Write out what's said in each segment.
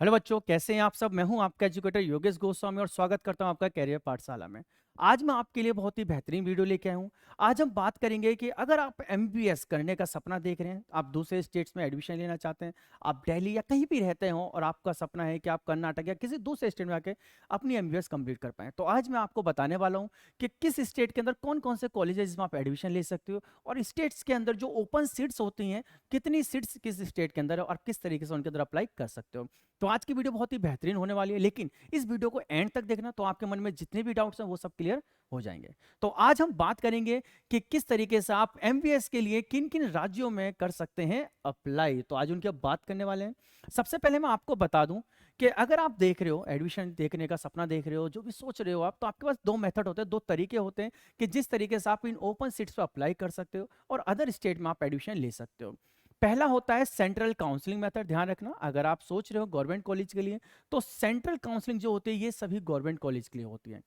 Hello बच्चों, कैसे हैं आप सब। मैं हूं आपका एजुकेटर योगेश गोस्वामी और स्वागत करता हूं आपका कैरियर पाठशाला में। आज मैं आपके लिए बहुत ही बेहतरीन वीडियो लेके आया हूं। आज हम बात करेंगे कि अगर आप एमबीबीएस करने का सपना देख रहे हैं, आप दूसरे स्टेट्स में एडमिशन लेना चाहते हैं, आप दिल्ली या कहीं भी रहते हो और आपका सपना है कि आप कर्नाटक या किसी दूसरे स्टेट में आके अपनी एमबीबीएस कंप्लीट कर पाएं, तो आज मैं आपको बताने वाला हूँ कि किस स्टेट के अंदर कौन कौन से कॉलेज है जिसमें आप एडमिशन ले सकते हो, और स्टेट्स के अंदर जो ओपन सीट्स होती हैं, कितनी सीट्स किस स्टेट के अंदर है और किस तरीके से उनके अंदर अप्लाई कर सकते हो। तो आज की वीडियो बहुत ही बेहतरीन होने वाली है, लेकिन इस वीडियो को एंड तक देखना, तो आपके मन में जितने भी डाउट्स हैं वो सब क्लियर हो जाएंगे। तो आज हम बात करेंगे कि किस तरीके से आप एमबीबीएस के लिए किन किन राज्यों में कर सकते हैं अप्लाई। तो आज उनकी अब बात करने वाले हैं। सबसे पहले मैं आपको बता दूं कि अगर आप देख रहे हो, एडमिशन देखने का सपना देख रहे हो, जो भी सोच रहे हो आप, तो आपके पास दो मेथड होते हैं, दो तरीके होते हैं कि जिस तरीके से आप इन ओपन सीट्स पर अप्लाई कर सकते हो और अदर स्टेट में आप एडमिशन ले सकते हो। पहला होता है सेंट्रल काउंसलिंग मेथड। ध्यान रखना, अगर आप सोच रहे हो गवर्नमेंट कॉलेज के लिए, तो सेंट्रल काउंसलिंग जो होती है ये सभी गवर्नमेंट कॉलेज के लिए होती है।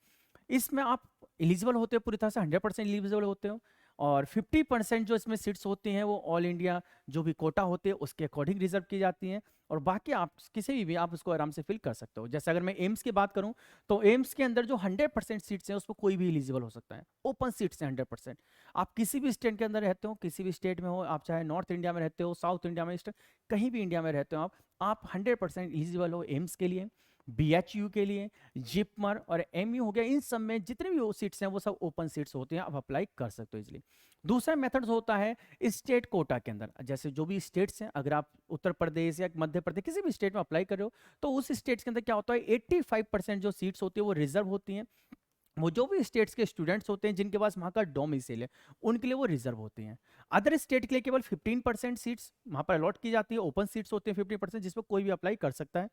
इसमें आप एलिजिबल होते हो, पूरी तरह से 100% एलिजिबल होते हो, और 50% जो इसमें सीट्स होती हैं वो ऑल इंडिया जो भी कोटा होते हैं उसके अकॉर्डिंग रिजर्व की जाती हैं, और बाकी आप किसी भी आप उसको आराम से फिल कर सकते हो। जैसे अगर मैं एम्स की बात करूं, तो एम्स के अंदर जो 100% सीट्स हैं उसमें कोई भी एलिजिबल हो सकता है। ओपन सीट्स हैं 100%। आप किसी भी स्टेट के अंदर रहते हो, किसी भी स्टेट में हो, आप चाहे नॉर्थ इंडिया में रहते हो, साउथ इंडिया में, ईस्ट, कहीं भी इंडिया में रहते हो आप 100% एलिजिबल हो एम्स के लिए, बीएचयू के लिए, जिपमर और एमयू हो गया। इन सब में जितने भी वो सीट्स हैं वो सब ओपन सीट्स होती हैं, आप अप्लाई कर सकते हो इजिली। दूसरा मेथड होता है स्टेट कोटा के अंदर। जैसे जो भी स्टेट्स हैं, अगर आप उत्तर प्रदेश या मध्य प्रदेश किसी भी स्टेट में अप्लाई कर रहे हो, तो उस स्टेट्स के अंदर क्या होता है, 85% जो सीट्स होती है वो रिजर्व होती हैं। वो जो भी स्टेट्स के स्टूडेंट्स होते हैं जिनके पास वहाँ का डोमिसाइल है, उनके लिए वो रिजर्व होती हैं। अदर स्टेट के लिए केवल 15% सीट्स वहाँ पर अलॉट की जाती है, ओपन सीट्स होती हैं 15%, जिसमें कोई भी अप्लाई कर सकता है।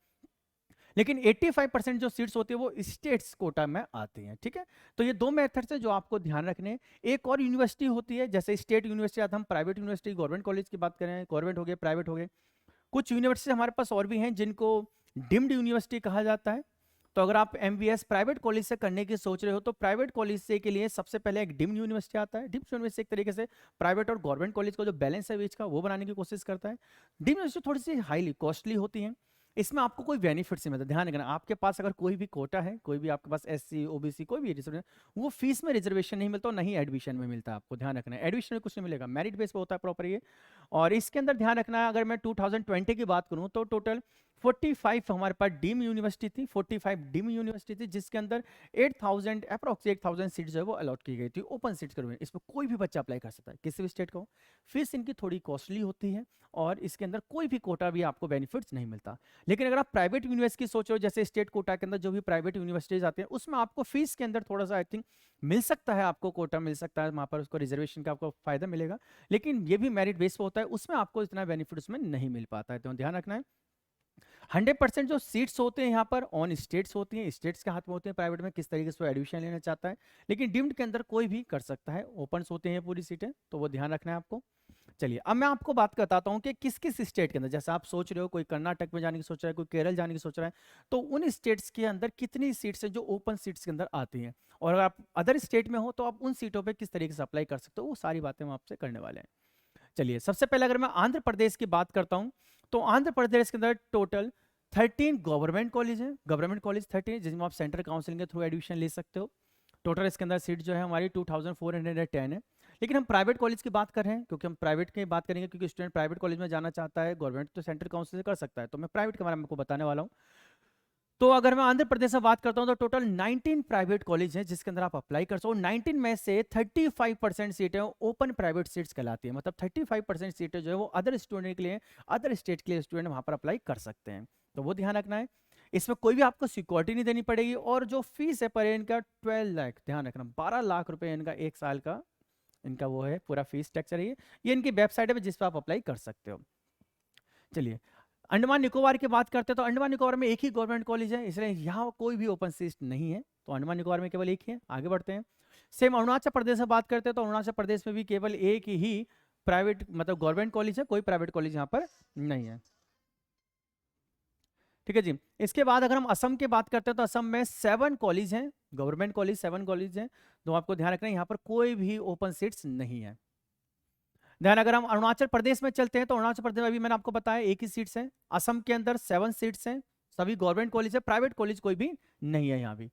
लेकिन 85% जो सीट्स होती है वो स्टेट्स कोटा में आती हैं। ठीक है, तो ये दो मेथड्स है जो आपको ध्यान रखने हैं। एक और यूनिवर्सिटी होती है, जैसे स्टेट यूनिवर्सिटी आता, हम प्राइवेट यूनिवर्सिटी गवर्नमेंट कॉलेज की बात करें, गवर्नमेंट हो गए, प्राइवेट हो गए। कुछ यूनिवर्सिटी हमारे पास और भी हैं जिनको डिम्ड यूनिवर्सिटी कहा जाता है। तो अगर आप एमबीएस प्राइवेट कॉलेज से करने की सोच रहे हो, तो प्राइवेट कॉलेज से के लिए सबसे पहले एक डिम्ड यूनिवर्सिटी आता है। डिम्ड यूनिवर्सिटी एक तरीके से प्राइवेट और गवर्नमेंट कॉलेज का जो बैलेंस है बीच का, वो बनाने की कोशिश करता है। डिम्ड यूनिवर्सिटी थोड़ी सी हाईली कॉस्टली होती है, इसमें आपको कोई बेनिफिट नहीं मिलता। ध्यान रखना, आपके पास अगर कोई भी कोटा है, कोई भी आपके पास एससी ओबीसी कोई भी रिजर्वेशन, वो फीस में रिजर्वेशन नहीं मिलता और नहीं एडमिशन में मिलता है। आपको ध्यान रखना है, एडमिशन में कुछ नहीं मिलेगा, मेरिट बेस पे होता है प्रॉपर ये। और इसके अंदर ध्यान रखना है, अगर मैं 2020 की बात करूं तो टोटल 45 हमारे पास डीम यूनिवर्सिटी थी, 45 डीम यूनिवर्सिटी थी, जिसके अंदर 8000 अप्रोक्स 8000 सीट्स जो है वो अलॉट की गई थी ओपन सीट्स के रूप में। इसमें कोई भी बच्चा अप्लाई कर सकता है, किसी भी स्टेट का हो। फीस इनकी थोड़ी कॉस्टली होती है और इसके अंदर कोई भी कोटा भी आपको बेनिफिट्स नहीं मिलता। लेकिन अगर आप प्राइवेट यूनिवर्सिटी सोच रहे हो, जैसे स्टेट कोटा के अंदर जो भी प्राइवेट यूनिवर्सिटीज आते हैं, उसमें आपको फीस के अंदर थोड़ा सा आई थिंक मिल सकता है, आपको कोटा मिल सकता है, वहाँ पर उसको रिजर्वेशन का आपको फायदा मिलेगा। लेकिन ये भी मेरिट बेस पे होता है, उसमें आपको इतना बेनिफिट उसमें नहीं मिल पाता है, तो ध्यान रखना है। 100% जो सीट्स होते हैं यहाँ पर ऑन स्टेट्स होती हैं, स्टेट्स के हाथ में होते हैं प्राइवेट में किस तरीके से वो एडमिशन लेना चाहता है। लेकिन डिम्ड के अंदर कोई भी कर सकता है, ओपन होते हैं पूरी सीटें, तो वो ध्यान रखना है आपको। चलिए अब मैं आपको बात बताता हूँ कि किस किस स्टेट के अंदर, जैसे आप सोच रहे हो कोई कर्नाटक में जाने की सोच रहा है, कोई केरल जाने की सोच रहा है, तो उन स्टेट्स के अंदर कितनी सीट्स हैं जो ओपन सीट्स के अंदर आती हैं, और अगर आप अदर स्टेट में हो तो आप उन सीटों पे किस तरीके से अप्लाई कर सकते हो, वो सारी बातें हम आपसे करने वाले हैं। चलिए सबसे पहले अगर मैं आंध्र प्रदेश की बात करता हूँ, तो आंध्र प्रदेश के अंदर टोटल 13 गवर्नमेंट कॉलेज है, गवर्नमेंट कॉलेज 13 जिसमें आप सेंट्रल काउंसिलिंग के थ्रू एडमिशन ले सकते हो। टोटल इसके अंदर सीट जो है हमारी 2410 है। लेकिन हम प्राइवेट कॉलेज की बात कर रहे हैं, क्योंकि हम प्राइवेट की बात करेंगे, क्योंकि स्टूडेंट प्राइवेट कॉलेज में जाना चाहता है, गवर्नमेंट तो सेंट्रल काउंसिल से कर सकता है, तो मैं प्राइवेट के बारे में आपको बताने वाला हूँ। तो अगर मैं आंध्र प्रदेश से बात करता हूं, तो टोटल 19 प्राइवेट कॉलेज हैं जिसके अंदर आप अप्लाई कर सकते हो। 19 में से 35% सीटें ओपन प्राइवेट सीट्स कहलाती है, मतलब 35% सीटें जो है वो अदर स्टूडेंट के लिए, अदर स्टेट के लिए स्टूडेंट वहां पर अप्लाई कर सकते हैं, तो वो ध्यान रखना है। इसमें कोई भी आपको सिक्योरिटी नहीं देनी पड़ेगी, और जो फीस है पर इनका 12 लाख, ध्यान रखना 12 लाख रुपए इनका एक साल का, इनका वो है पूरा फीस स्ट्रक्चर है। ये इनकी वेबसाइट है जिस पर आप अप्लाई कर सकते हो। चलिए अंडमान निकोबार की बात करते हैं, तो अंडमान निकोबार में एक ही गवर्नमेंट कॉलेज है, इसलिए यहाँ कोई भी ओपन सीट नहीं है, तो अंडमान निकोबार में केवल एक ही है। आगे बढ़ते हैं, सेम अरुणाचल प्रदेश से बात करते हैं, तो अरुणाचल प्रदेश में भी केवल एक ही प्राइवेट मतलब गवर्नमेंट कॉलेज है, कोई प्राइवेट कॉलेज यहाँ पर नहीं है। ठीक है जी। इसके बाद अगर हम असम की बात करते हैं, तो असम में 7 कॉलेज हैं, गवर्नमेंट कॉलेज 7 कॉलेज हैं, तो आपको ध्यान रखना है यहाँ पर कोई भी ओपन सीट्स नहीं है। ध्यान, अगर हम अरुणाचल प्रदेश में चलते हैं, तो अरुणाचल प्रदेश में अभी मैंने आपको बताया एक ही सीट्स है। असम के अंदर 7 सीट्स हैं, सभी गवर्नमेंट कॉलेज है, प्राइवेट कॉलेज कोई भी नहीं है यहाँ भी।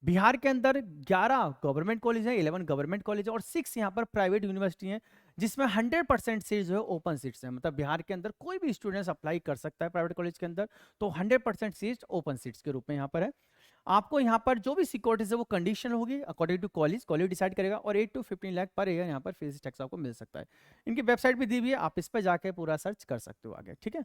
बिहार के अंदर 11 गवर्नमेंट कॉलेज है, 11 गवर्नमेंट कॉलेज है और 6 यहाँ पर प्राइवेट यूनिवर्सिटी है, जिसमें 100% सीट जो है ओपन सीट्स है। मतलब बिहार के अंदर कोई भी स्टूडेंट्स अप्लाई कर सकता है प्राइवेट कॉलेज के अंदर, तो 100% सीट ओपन सीट्स के रूप में यहाँ पर है। आपको यहाँ पर जो भी सिक्योरिटीज है वो कंडीशन होगी according to college, college decide करेगा, और 8 to 15 लाख पर ईयर यहाँ पर फीस टैक्स आपको मिल सकता है। इनकी वेबसाइट भी दी हुई है, आप इस पर जाके पूरा सर्च कर सकते हो आगे, ठीक है।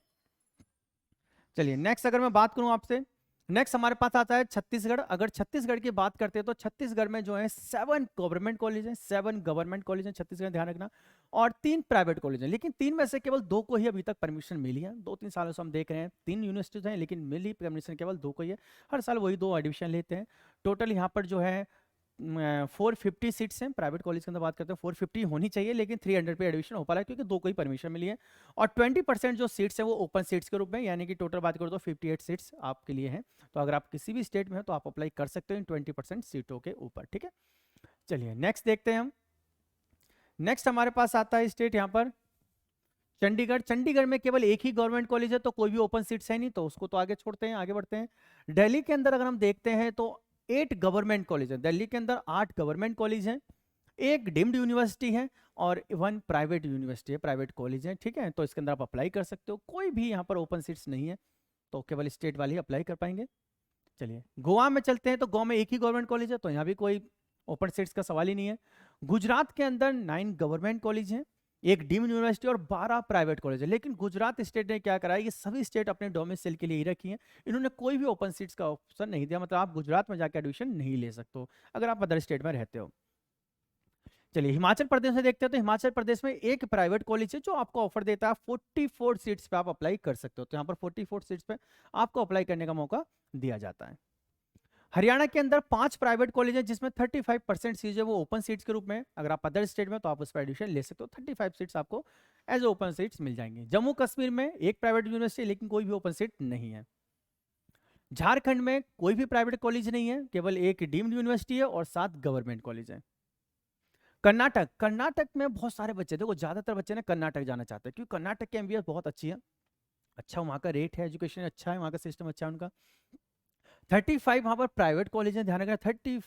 चलिए नेक्स्ट अगर मैं बात करूं आपसे, नेक्स्ट हमारे पास आता है छत्तीसगढ़। अगर छत्तीसगढ़ की बात करते हैं तो छत्तीसगढ़ में जो है 7 गवर्नमेंट कॉलेज हैं, 7 गवर्नमेंट कॉलेज हैं छत्तीसगढ़, ध्यान रखना, और 3 प्राइवेट कॉलेज हैं। लेकिन 3 में से केवल 2 को ही अभी तक परमिशन मिली है। 2-3 सालों से हम देख रहे हैं 3 यूनिवर्सिटीज हैं, लेकिन मिली परमिशन केवल 2 को ही है। हर साल वही 2 एडमिशन लेते हैं। टोटल यहाँ पर जो है 450 सीट्स हैं। प्राइवेट कॉलेज के अंदर बात करते हैं 450 होनी चाहिए, लेकिन 300 पे एडमिशन हो पा रहा है क्योंकि 2 को ही परमिशन मिली है। और 20% जो सीट्स हैं वो ओपन सीट्स के रूप में, यानी कि टोटल बात करो तो 58 सीट्स आपके लिए हैं। तो अगर आप किसी भी स्टेट में हो तो आप अप्लाई कर सकते हो इन 20% सीटों के ऊपर, ठीक है। चलिए नेक्स्ट देखते हैं हम। नेक्स्ट हमारे पास आता है स्टेट यहाँ पर चंडीगढ़। चंडीगढ़ में केवल एक ही गवर्नमेंट कॉलेज है, तो कोई भी ओपन सीट्स है नहीं, तो उसको तो आगे छोड़ते हैं, आगे बढ़ते हैं। दिल्ली के अंदर अगर हम देखते हैं तो 8 गवर्नमेंट कॉलेज है। दिल्ली के अंदर 8 गवर्नमेंट कॉलेज हैं, एक डीम्ड यूनिवर्सिटी है और 1 प्राइवेट यूनिवर्सिटी है, प्राइवेट कॉलेज है, ठीक है। तो इसके अंदर आप अप्लाई कर सकते हो। कोई भी यहाँ पर ओपन सीट्स नहीं है, तो केवल स्टेट वाले ही अप्लाई कर पाएंगे। चलिए गोवा में चलते हैं, तो गोवा में एक ही गवर्नमेंट कॉलेज है, तो यहाँ भी कोई ओपन सीट्स का सवाल ही नहीं है। गुजरात के अंदर 9 गवर्नमेंट कॉलेज हैं, एक डीम्ड यूनिवर्सिटी और 12 प्राइवेट कॉलेज है। लेकिन गुजरात स्टेट ने क्या करा है, ये सभी स्टेट अपने डोमिसाइल के लिए ही रखी हैं, इन्होंने कोई भी ओपन सीट्स का ऑप्शन नहीं दिया। मतलब आप गुजरात में जाकर एडमिशन नहीं ले सकते हो अगर आप अदर स्टेट में रहते हो। चलिए हिमाचल प्रदेश में देखते हैं, तो हिमाचल प्रदेश में एक प्राइवेट कॉलेज है जो आपको ऑफर देता है 44 सीट्स पे आप अप्लाई कर सकते हो। तो यहाँ पर 44 सीट्स पे आपको अप्लाई करने का मौका दिया जाता है। हरियाणा के अंदर 5 प्राइवेट कॉलेज है, जिसमें 35% सीट है वो ओपन सीट्स के रूप में। अगर आप अदर स्टेट में तो आप उस पर एडमिशन ले सकते हो, 35 सीट्स आपको एज ओपन सीट्स मिल जाएंगे। जम्मू कश्मीर में एक प्राइवेट यूनिवर्सिटी, लेकिन कोई भी ओपन सीट नहीं है। झारखंड में कोई भी प्राइवेट कॉलेज नहीं है, केवल एक डीम्ड यूनिवर्सिटी है और 7 गवर्नमेंट कॉलेज है। कर्नाटक, कर्नाटक में बहुत सारे बच्चे, देखो ज्यादातर बच्चे ना कर्नाटक जाना चाहते हैं क्योंकि कर्नाटक की एमबीए बहुत अच्छी है, अच्छा वहाँ का रेट है, एजुकेशन अच्छा है, वहाँ का सिस्टम अच्छा है उनका। 35 वहाँ पर प्राइवेट कॉलेज है, ध्यान रखना 31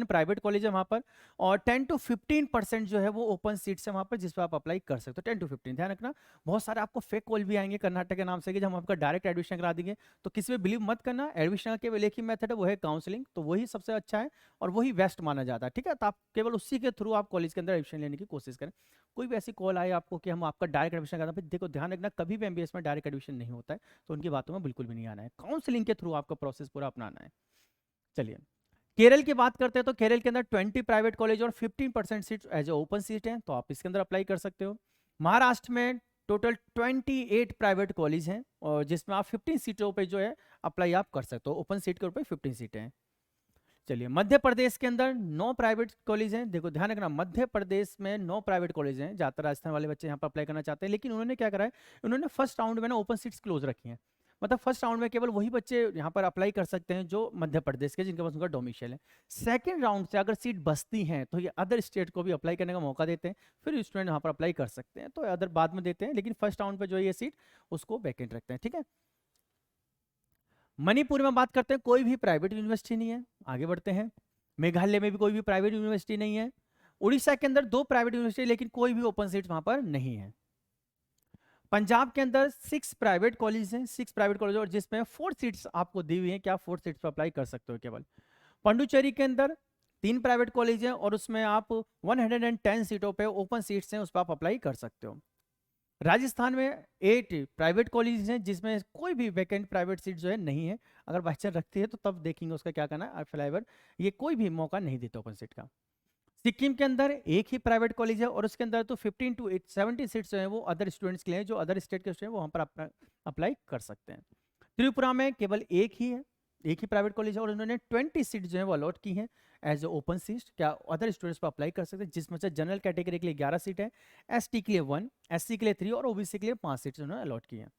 प्राइवेट कॉलेज है वहाँ पर, और 10 to 15% जो है वो ओपन सीट्स है वहाँ पर, जिस पर आप अप्लाई कर सकते हो। 10 to 15 ध्यान रखना। बहुत सारे आपको फेक कॉल भी आएंगे कर्नाटक के नाम से कि हम आपका डायरेक्ट एडमिशन करा देंगे, तो किसी पे बिलीव मत करना। एडमिशन का केवल एक ही मेथड है, वो है काउंसलिंग, तो वही सबसे अच्छा है और वही बेस्ट माना जाता है, ठीक है। तो आप केवल उसी के थ्रू आप कॉलेज के अंदर एडमिशन लेने की कोशिश करें। कोई भी ऐसी कॉल आए आपको कि हम आपका डायरेक्ट एडमिशन कराते हैं, देखो ध्यान रखना कभी भी एमबीएस में डायरेक्ट एडमिशन नहीं होता है, तो उनकी बातों में बिल्कुल भी नहीं आना है, काउंसलिंग के थ्रू आपका प्रोसेस पूरा अपनाना है। चलिए केरल की बात करते हैं, तो केरल के अंदर 20 प्राइवेट कॉलेज और 15% सीट एज ओपन सीट है, तो आप इसके अंदर अप्लाई कर सकते हो। महाराष्ट्र में टोटल 28 प्राइवेट कॉलेज हैं और जिसमें आप 15 सीटों पे जो है अप्लाई आप कर सकते हो, ओपन सीट के ऊपर 15 सीटें हैं। चलिए मध्य प्रदेश के अंदर 9 प्राइवेट कॉलेज हैं। देखो ध्यान रखना, मध्य प्रदेश में 9 प्राइवेट कॉलेज हैं। ज्यादातर राजस्थान वाले बच्चे यहाँ पर अप्लाई करना चाहते हैं, लेकिन उन्होंने क्या करा है, उन्होंने फर्स्ट राउंड में ना ओपन सीट्स क्लोज रखी हैं। मतलब फर्स्ट राउंड में केवल वही बच्चे यहाँ पर अप्लाई कर सकते हैं जो मध्य प्रदेश के, जिनके पास उनका डोमिसाइल है। सेकंड राउंड से अगर सीट बचती हैं तो ये अदर स्टेट को भी अप्लाई करने का मौका देते हैं, फिर स्टूडेंट यहाँ पर अप्लाई कर सकते हैं, तो अदर बाद में देते हैं, लेकिन फर्स्ट राउंड पर जो है ये सीट उसको वैकेंट रखते हैं, ठीक है। मणिपुर में बात करते हैं, कोई भी प्राइवेट यूनिवर्सिटी नहीं है, आगे बढ़ते हैं। मेघालय में भी कोई भी प्राइवेट यूनिवर्सिटी नहीं है। उड़ीसा के अंदर 2 प्राइवेट यूनिवर्सिटी, लेकिन कोई भी ओपन सीट वहां पर नहीं है। पंजाब के अंदर 6 प्राइवेट कॉलेज हैं, 6 प्राइवेट कॉलेज, और जिसमें 4 सीट्स आपको दी हुई हैं, क्या 4 सीट्स पर अप्लाई कर सकते हो केवल। पांडुचेरी के अंदर 3 प्राइवेट कॉलेज हैं और उसमें आप 110 सीटों पे ओपन सीट्स हैं, उस पर आप अप्लाई कर सकते हो। राजस्थान में 8 प्राइवेट कॉलेज हैं, जिसमें कोई भी वैकेंट प्राइवेट सीट जो है नहीं है। अगर बाई चांस रखती है तो तब देखेंगे उसका क्या करना है, फिलहाल ये कोई भी मौका नहीं देता ओपन सीट का। सिक्किम के अंदर एक ही प्राइवेट कॉलेज है और उसके अंदर तो 15 to 70 सीट्स जो है वो अदर स्टूडेंट्स के लिए, जो अदर स्टेट के स्टूडेंट वो वहाँ पर अप्लाई कर सकते हैं। त्रिपुरा में केवल एक ही है, एक ही प्राइवेट कॉलेज है और उन्होंने 20 सीट जो है वो अलॉट की हैं एज ओपन सीट, क्या अदर स्टूडेंट्स पर अप्लाई कर सकते हैं, जिसमें से जनरल कैटेगरी के लिए 11 सीट है, एसटी के लिए 1, एससी के लिए 3 और ओबीसी के लिए 5 सीट्स उन्होंने अलॉट की हैं।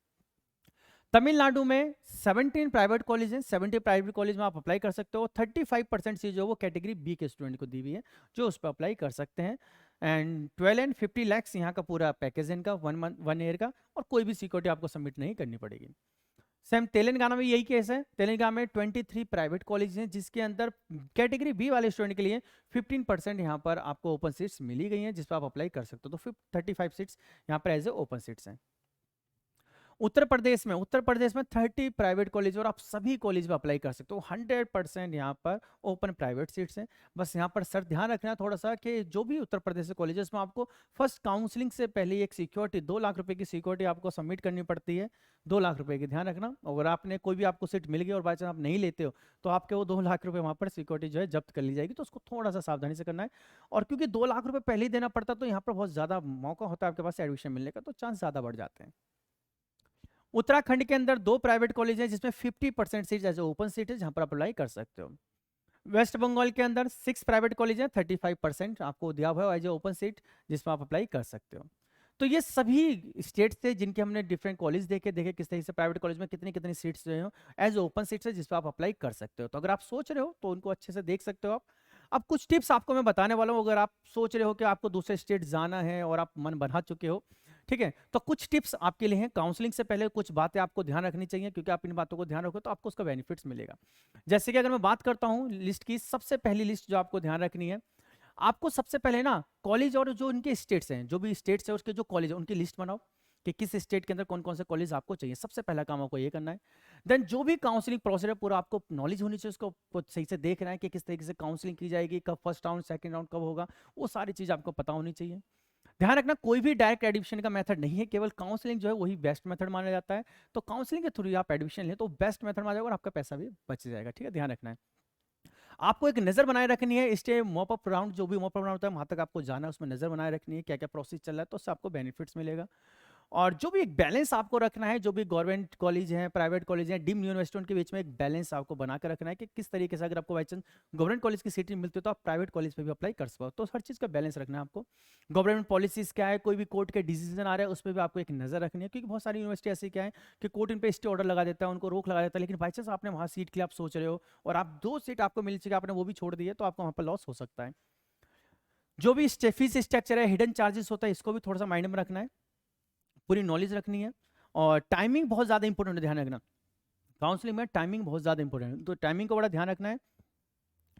तमिलनाडु में 17 प्राइवेट कॉलेज हैं, 70 प्राइवेट कॉलेज में आप अप्लाई कर सकते हो। 35% सीट जो वो कैटेगरी बी के स्टूडेंट को दी हुई है, जो उस पर अप्लाई कर सकते हैं। एंड 12 and 50 lakhs यहाँ का पूरा पैकेज है इनका 1 ईयर का, और कोई भी सिक्योरिटी आपको सबमिट नहीं करनी पड़ेगी। सेम तेलंगाना में यही केस है। तेलंगाना में 23 प्राइवेट कॉलेज हैं जिसके अंदर कैटेगरी बी वाले स्टूडेंट के लिए 15% यहाँ पर आपको ओपन सीट्स मिली गई हैं जिस पर आप अप्लाई कर सकते हो। तो 35 सीट्स यहाँ पर एज ए ओपन सीट्स हैं। उत्तर प्रदेश में 30 प्राइवेट कॉलेज और आप सभी कॉलेज में अप्लाई कर सकते हो। 100% यहाँ पर ओपन प्राइवेट सीट्स हैं। बस यहाँ पर सर ध्यान रखना थोड़ा सा कि जो भी उत्तर प्रदेश के कॉलेजेस में आपको फर्स्ट काउंसलिंग से पहले एक सिक्योरिटी 2 लाख रुपए की सिक्योरिटी आपको सबमिट करनी पड़ती है। 2 लाख रुपए की ध्यान रखना। अगर आपने कोई भी आपको सीट मिल गई और बाई चांस आप नहीं लेते हो तो आपके वो 2 लाख रुपए वहाँ पर सिक्योरिटी जो है जब्त कर ली जाएगी। तो उसको थोड़ा सा सावधानी से करना है। और क्योंकि 2 लाख रुपए पहले ही देना पड़ता तो यहाँ पर बहुत ज्यादा मौका होता है आपके पास एडमिशन मिलने का, तो चांस ज्यादा बढ़ जाते हैं। उत्तराखंड के अंदर 2 प्राइवेट कॉलेज हैं जिसमें 50% सीट एज ओपन सीट है जहां पर आप अप्लाई कर सकते हो। वेस्ट बंगाल के अंदर 6 प्राइवेट कॉलेज हैं, 35% आपको दिया हुआ है एज ओपन सीट जिसमें आप अप्लाई कर सकते हो। तो ये सभी स्टेट्स थे जिनके हमने डिफरेंट कॉलेज देखे किस तरीके से प्राइवेट कॉलेज में कितनी कितनी सीट्स जो है एज ओपन सीट्स है जिस पर आप अप्लाई कर सकते हो। तो अगर आप सोच रहे हो तो उनको अच्छे से देख सकते हो आप। अब कुछ टिप्स आपको मैं बताने वाला हूँ। अगर आप सोच रहे हो कि आपको दूसरे स्टेट जाना है और आप मन बना चुके हो, ठीक है, तो कुछ टिप्स आपके लिए हैं। काउंसलिंग से पहले कुछ बातें आपको ध्यान रखनी चाहिए क्योंकि आप इन बातों को ध्यान रखो तो आपको उसका बेनिफिट्स मिलेगा। जैसे कि अगर मैं बात करता हूँ लिस्ट की, सबसे पहली लिस्ट जो आपको ध्यान रखनी है, आपको सबसे पहले ना कॉलेज और जो उनके स्टेट्स हैं, जो भी स्टेट्स है उसके जो कॉलेज है उनकी लिस्ट बनाओ कि किस स्टेट के अंदर कौन कौन से कॉलेज आपको चाहिए। सबसे पहला काम आपको ये करना है। देन जो भी काउंसलिंग प्रोसेस है पूरा आपको नॉलेज होनी चाहिए, उसको सही से देखना है कि किस तरीके से काउंसलिंग की जाएगी, कब फर्स्ट राउंड सेकंड राउंड कब होगा, वो सारी चीज आपको पता होनी चाहिए। ध्यान रखना कोई भी डायरेक्ट एडमिशन का मेथड नहीं है, केवल काउंसलिंग जो है वही बेस्ट मेथड माना जाता है। तो काउंसलिंग के थ्रू आप एडमिशन लें तो बेस्ट मेथड माना जाएगा और आपका पैसा भी बच जाएगा। ठीक है, ध्यान रखना है। आपको एक नजर बनाए रखनी है स्टे मॉप अप राउंड, जो भी मॉप अप राउंड होता है वहां तक आपको जाना है, उसमें नजर बनाए रखनी है क्या क्या प्रोसेस चल रहा है, तो उससे आपको बेनिफिट्स मिलेगा। और जो भी एक बैलेंस आपको रखना है, जो भी गवर्नमेंट कॉलेज है, प्राइवेट कॉलेज है, डीम्ड यूनिवर्सिटी, उनके बीच में एक बैलेंस आपको बना कर रखना है कि किस तरीके से अगर आपको बाई चांस गवर्नमेंट कॉलेज की सीटें मिलती है तो आप प्राइवेट कॉलेज पे भी अप्लाई कर सकते हो। तो हर चीज़ का बैलेंस रखना है आपको। गवर्नमेंट पॉलिसीज क्या है, कोई भी कोर्ट के डिसीजन आ रहा है उस पर भी आपको एक नजर रखनी है, क्योंकि बहुत सारी यूनिवर्सिटी ऐसी क्या है कि कोर्ट इन पे स्टे ऑर्डर लगा देता है, उनको रोक लगा देता है, लेकिन बाई चांस आपने वहाँ सीट के लिए आप सोच रहे हो और आप 2 सीट आपको मिल चुकी, आपने वो भी छोड़ दी है, तो आपको वहाँ पर लॉस हो सकता है। जो भी फीस स्ट्रक्चर है, हिडन चार्जेस होता है, इसको भी थोड़ा सा माइंड में रखना है, पूरी नॉलेज रखनी है। और टाइमिंग बहुत ज़्यादा इंपॉर्टेंट है, ध्यान रखना। काउंसलिंग में टाइमिंग बहुत ज़्यादा इंपॉर्टेंट है, तो टाइमिंग को बड़ा ध्यान रखना है।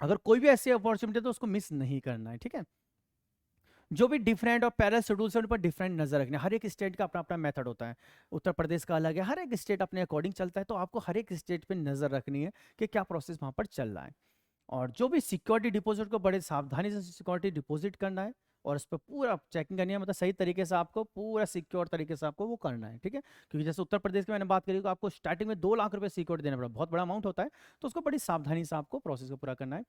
अगर कोई भी ऐसी अपॉर्चुनिटी है तो उसको मिस नहीं करना है, ठीक है। जो भी डिफरेंट और पैरल शेड्यूल्स हैं उन पर डिफरेंट नजर रखना है। हर एक स्टेट का अपना अपना मेथड होता है, उत्तर प्रदेश का अलग है, हर एक स्टेट अपने अकॉर्डिंग चलता है, तो आपको हर एक स्टेट पे नजर रखनी है कि क्या प्रोसेस वहां पर चल रहा है। और जो भी सिक्योरिटी डिपॉजिट को बड़े सावधानी से सिक्योरिटी डिपॉजिट करना है और उस पर पूरा चेकिंग करनी है, मतलब सही तरीके से आपको पूरा सिक्योर तरीके से आपको वो करना है, ठीक है। क्योंकि जैसे उत्तर प्रदेश की मैंने बात करी तो आपको स्टार्टिंग में 2 लाख रुपए सिक्योरिटी देना पड़ा, बहुत बड़ा अमाउंट होता है, तो उसको बड़ी सावधानी से आपको प्रोसेस को पूरा करना है।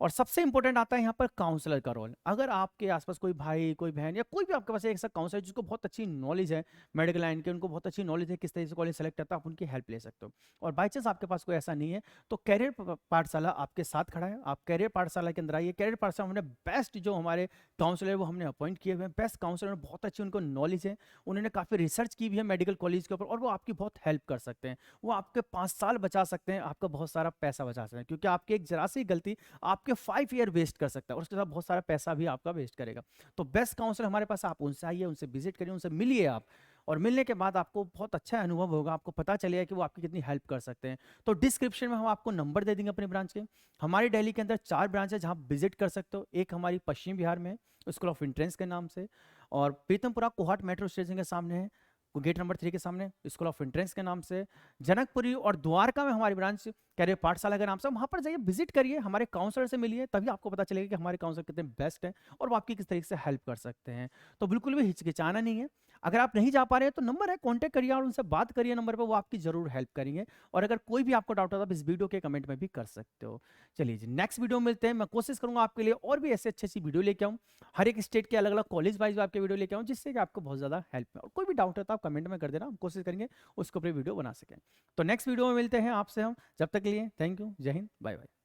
और सबसे इंपॉर्टेंट आता है यहाँ पर काउंसलर का रोल। अगर आपके आसपास कोई भाई, कोई बहन या कोई भी आपके पास एक ऐसा काउंसलर जिसको बहुत अच्छी नॉलेज है मेडिकल लाइन के, उनको बहुत अच्छी नॉलेज है किस तरीके से कॉलेज सेलेक्ट करता है, आप उनकी हेल्प ले सकते हो। और बाई चांस आपके पास कोई ऐसा नहीं है तो कैरियर पाठशाला आपके साथ खड़ा है, आप कैरियर पाठशाला के अंदर आइए। कैरियर पाठशाला हमने बेस्ट जो हमारे काउंसलर वो हमने अपॉइंट किए हुए हैं, बेस्ट काउंसलर, बहुत अच्छी उनको नॉलेज है, उन्होंने काफ़ी रिसर्च की भी है मेडिकल कॉलेज के ऊपर, और वो आपकी बहुत हेल्प कर सकते हैं। वो आपके 5 साल बचा सकते हैं, आपका बहुत सारा पैसा बचा सकते हैं, क्योंकि आपकी एक जरा सी गलती आपके 5 ईयर वेस्ट कर सकता है और उसके साथ बहुत सारा पैसा भी आपका वेस्ट करेगा। तो बेस्ट काउंसलर हमारे पास, आप उनसे आइए, उनसे विजिट करिए, उनसे मिलिए आप, और मिलने के बाद आपको बहुत अच्छा अनुभव होगा, आपको पता चलेगा कि वो आपकी कितनी हेल्प कर सकते हैं। तो डिस्क्रिप्शन में हम आपको नंबर दे देंगे अपने ब्रांच के। हमारी दिल्ली के अंदर 4 ब्रांच है जहाँ विजिट कर सकते हो। एक हमारी पश्चिम बिहार में है स्कूल ऑफ एंट्रेंस के नाम से, और प्रीतमपुरा कोहाट मेट्रो स्टेशन के सामने है, गेट नंबर 3 के सामने स्कूल ऑफ एंट्रेंस के नाम से। जनकपुरी और द्वारका में हमारी ब्रांच कैरियर पाठशाला के नाम से, वहां पर जाइए, विजिट करिए, हमारे काउंसलर से मिलिए, तभी आपको पता चलेगा कि हमारे काउंसलर कितने बेस्ट हैं और वो आपकी किस तरीके से हेल्प कर सकते हैं। तो बिल्कुल भी हिचकिचाना नहीं है। अगर आप नहीं जा पा रहे हैं तो नंबर है, कांटेक्ट करिए और उनसे बात करिए नंबर पर, वो आपकी जरूर हेल्प करेंगे। और अगर कोई भी आपको डाउट होता है तो इस वीडियो के कमेंट में भी कर सकते हो। चलिए जी, नेक्स्ट वीडियो मिलते हैं। मैं कोशिश करूंगा आपके लिए और भी ऐसे अच्छी वीडियो लेके आऊँ, हर एक स्टेट के अलग अलग कॉलेज वाइज आपके वीडियो लेके आऊँ, जिससे कि आपको बहुत ज्यादा हेल्प है। और कोई भी डाउट है तो आप कमेंट में कर देना, हम कोशिश करेंगे उसके ऊपर वीडियो बना सकें। तो नेक्स्ट वीडियो में मिलते हैं आपसे हम, जब तक के लिए थैंक यू, जय हिंद, बाय बाय।